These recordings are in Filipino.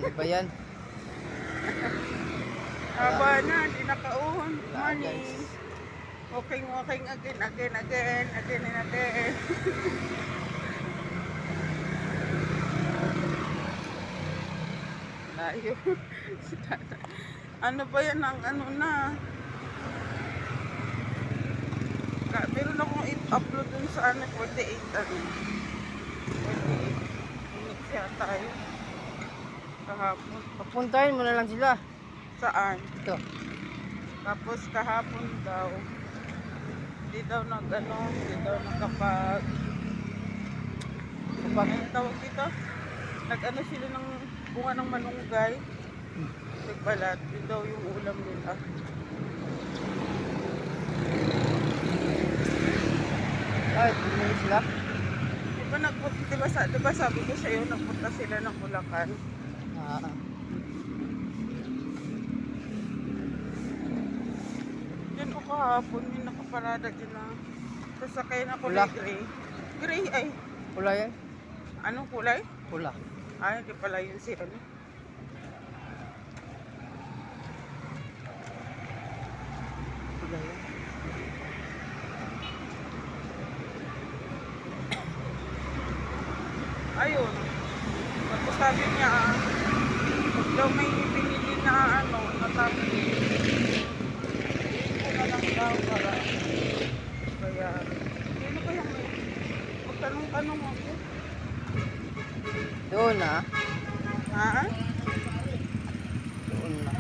Ano ba yan? Haba na, di nakauhon. Wala, Morning. guys. Walking again and again. Layo. Ano ba yan ang ano na? Meron akong i-upload dun sa ano, 48 ano. 48 minutes yata yun. Kahapon. Papuntahin mo na lang sila. Saan? Ito. Tapos kahapon daw, hindi daw nakapag, ano tawag dito? Nag-ano sila ng bunga ng malunggay. Nagbalat, yun daw yung ulam nila. Ay, bumili sila. Diba sabi ko sa'yo, nagpunta sila ng Bulacan. Ah. Diyan ko kahapon, may nakaparada dyan na sasakay na Pula. kulay gray. Gray ay, Pula yan? anong kulay? Pula. Ay, hindi pala yun si ano. Pula yan. Ayun. Tapos sabi niya, pag daw may binili na ano, natapos. Hindi ko na lang daw para. Kaya, sino ba yung may? Magtanong-tanong ako. Doon na. Ha? Doon na.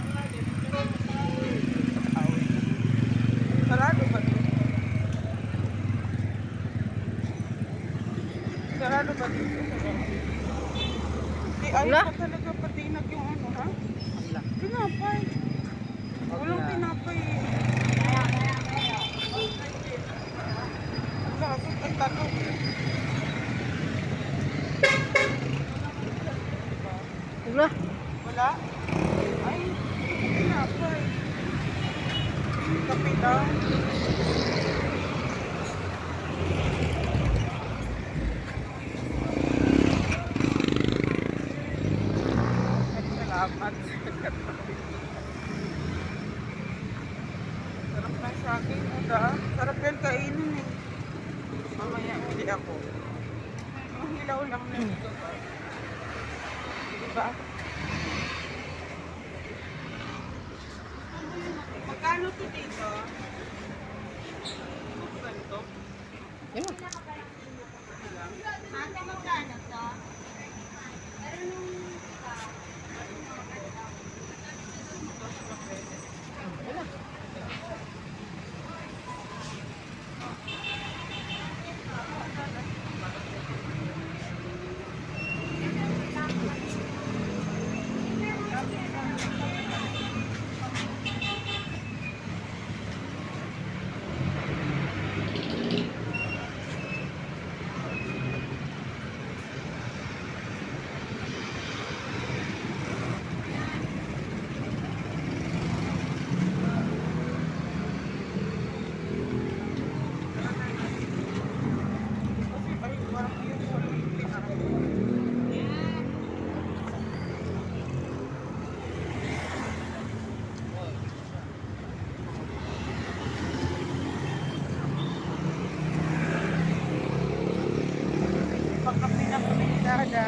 Sarado ba dito? Sarado ba dito? Di ayaw Wala. pa talaga patinag yung ano, ha? Wala. Tinapay. Walang Wala. tinapay. Ang lagot ang tanong. Wala. Wala? Ay, tinapay. Kape daw. Ay, salamat. Sarap ng saging mo da. Sarap yan kainin eh. Mamaya hindi ako. Ang hilaw lang na ito. Diba? Magkano to dito? Ganito? Yan o. Ate, magkano to? Kasi ay, parang yun walang pinakain. Pagkapi na kami ni Dada.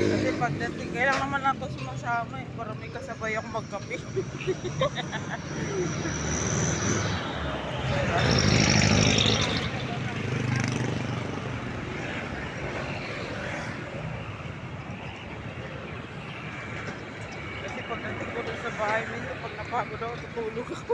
Kasi pagdating, kailang naman ako sumasama eh, para may kasabay ako magkape. Kasi pagdating ko dun sa bahay, minsan pag napagod ako, tutulog ako.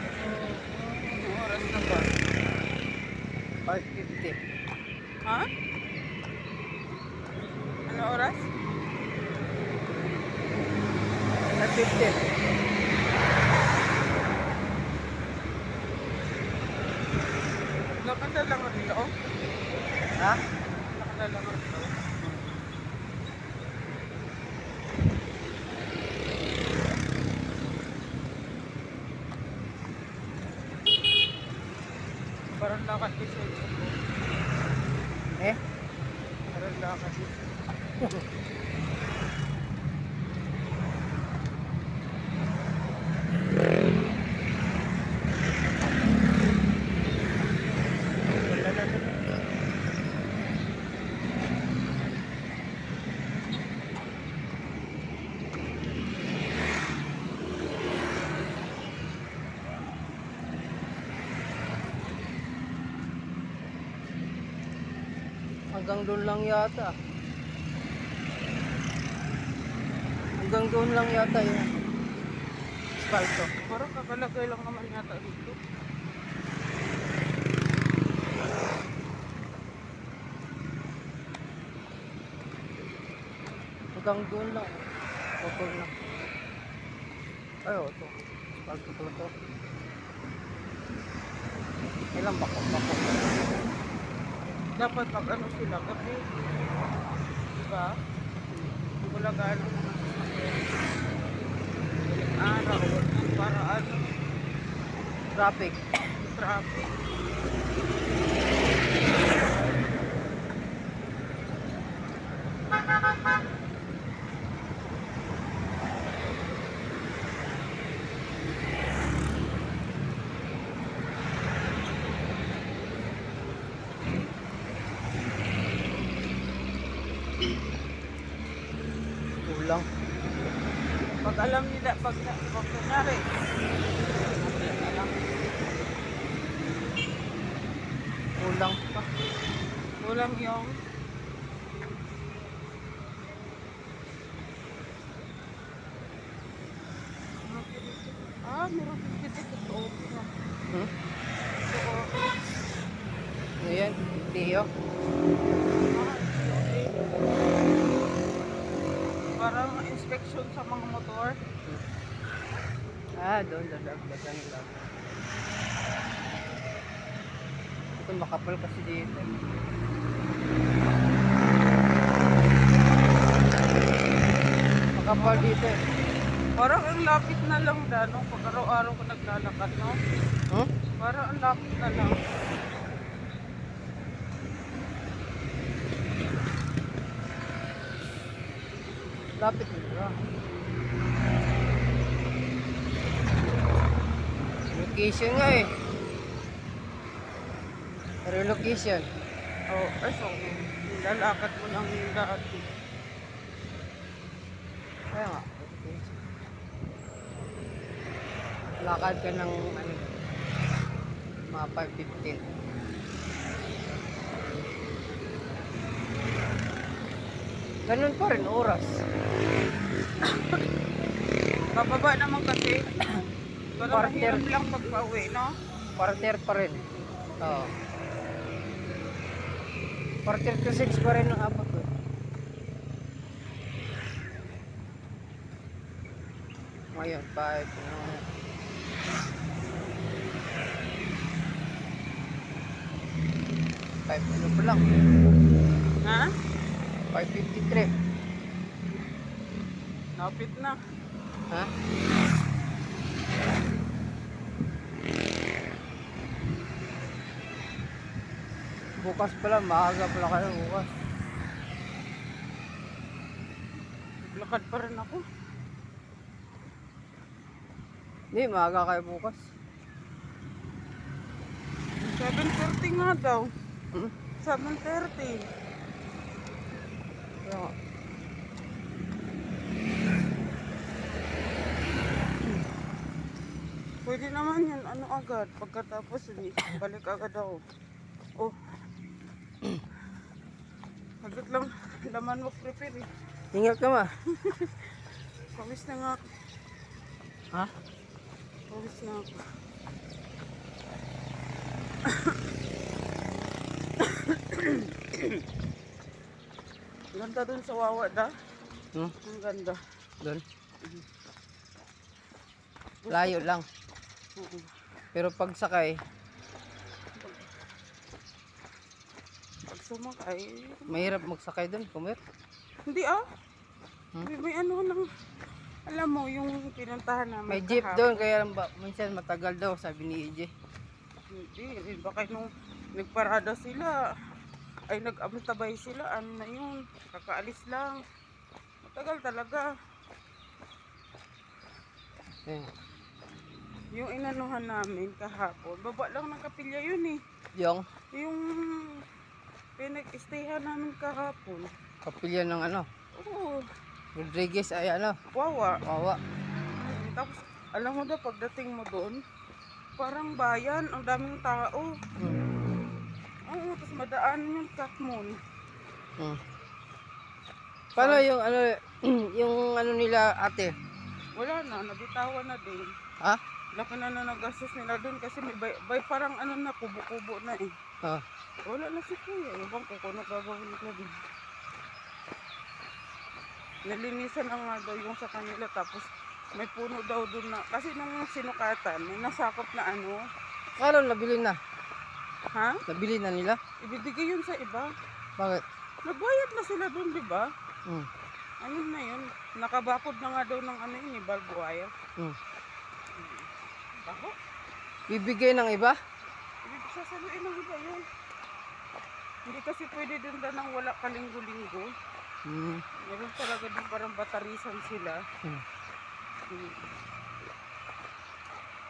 Anong oras na ba? 5:50. Ha? Ano oras? 5:50. Lakad lang ako dito. Ha? Lakad lang ako dito. lakad din sa ito. Eh? Parang lakad din. Wala na doon. Hanggang doon lang yata. Hanggang doon lang yata yun. Spalto. Parang kakalagay lang naman yata dito. Hanggang doon lang. Putol na. Ay, ito. Spalto pala to. Ilang bako-bako. Dapat pag ano sila kasi, diba? Hindi ko lang ano araw para ano Traffic. traffic. Kulang. Pag alam nila, pag kunyari, Kulang pa. kulang yung meron dito ito. Hmm? Ito, Ayan. Tiyo. parang inspection sa mga motor. Ah, doon. Dadagdagan lang. Ito makapal kasi dito. Makapal dito eh. Parang ang lapit na lang no? Pag araw-araw ko naglalakad, no? Hmm? Parang ang lapit na lang. Lapit nila. Location nga eh. Relocation. Oh, ay so, lalakad mo lang yung dati. Kaya nga. Relocation. Lakad ka ng ano, mga 5:15. Ganun pa rin oras. Bababa naman kasi. Parang Partner. mahirap lang pagpa-uwi, no? Partner pa rin. Oo. Partner to 6 pa rin ang abot ko. Ngayon, 5. Ano, 5 ano pa lang. Ha? 5:53. Lapit na. Ha? Bukas pala, maaga pala kayo bukas. Lakad pa rin ako. Hindi, maaga kayo bukas. 7:30 nga daw. Hmm? 7:30. Kaya nga. Pwede naman yan, ano agad. Pagkatapos, balik agad ako. Oh. Agad lang, laman mo prepare eh. Ingat ka ma. Pawis na nga ako. Ha? Pawis na ako. Ganda dun sa Wawa da. Hmm? Ang ganda. Doon. Layo lang. Oo. Pero pag sakay, Pag sumakay, mahirap magsakay doon. Kumir. hindi ah. Hmm? May ano lang. Alam mo, yung pinuntahan namin. May jeep kahapon. doon, kaya minsan matagal daw, sabi ni EJ. Hindi, baka nung nagparada sila. Ay, nag-amtabay sila. Ano na yun? Kakaalis lang. Matagal talaga. Eh, Yung inanuhan namin kahapon, baba lang ng kapilya yun eh. yung Yung pinag-stayhan namin kahapon. kapilya ng ano, Oo, Rodriguez ay ano, wawa. wawa. Tapos, alam mo daw, pagdating mo doon, parang bayan, ang daming tao. Hmm. Oo, tapos madaan yung Katmon. Hmm. Paano yung ano, yung ano nila ate? Wala na, nabitawan na din. Ha? Laki na nagastos nila doon kasi may bay parang ano na, kubo-kubo na eh. Ah, Wala na si Kuya, ibang ko kung ano gagawin nila doon. Nalinisan na nga daw yung sa kanila tapos may puno daw doon na, kasi nung sinukatan, may nasakop na ano. kalo nabili na. Ha? Nabili na nila? Ibibigay yun sa iba. Bakit? Nagbayad na sila doon, di ba? Hmm. Ano na yun? Nakabakod na nga daw ng ano yun, barbed wire. Hmm. Bako? Bibigay ng iba? Ibig sasaluin ng iba yun. Hindi kasi pwede doon na nang wala kalinggo-linggo. Hmm. Meron talaga doon parang batarisan sila. Hmm.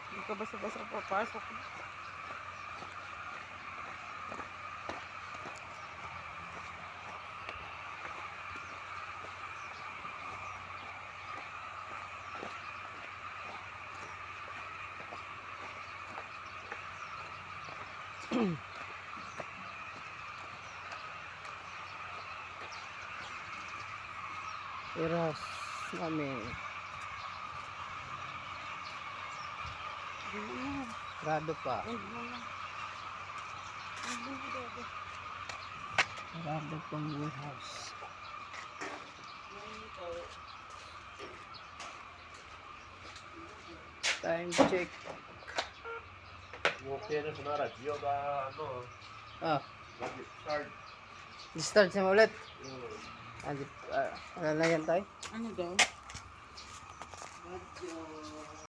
Hindi ka basta-basta papasok. Eras namin. Hindi mo. Grado pa. Hindi mo na. Hindi mo daw. Grado pang warehouse. Time check. もう系の人ならジオがの Ah, start start siya ulit. Wala na yan tayo. Ano daw?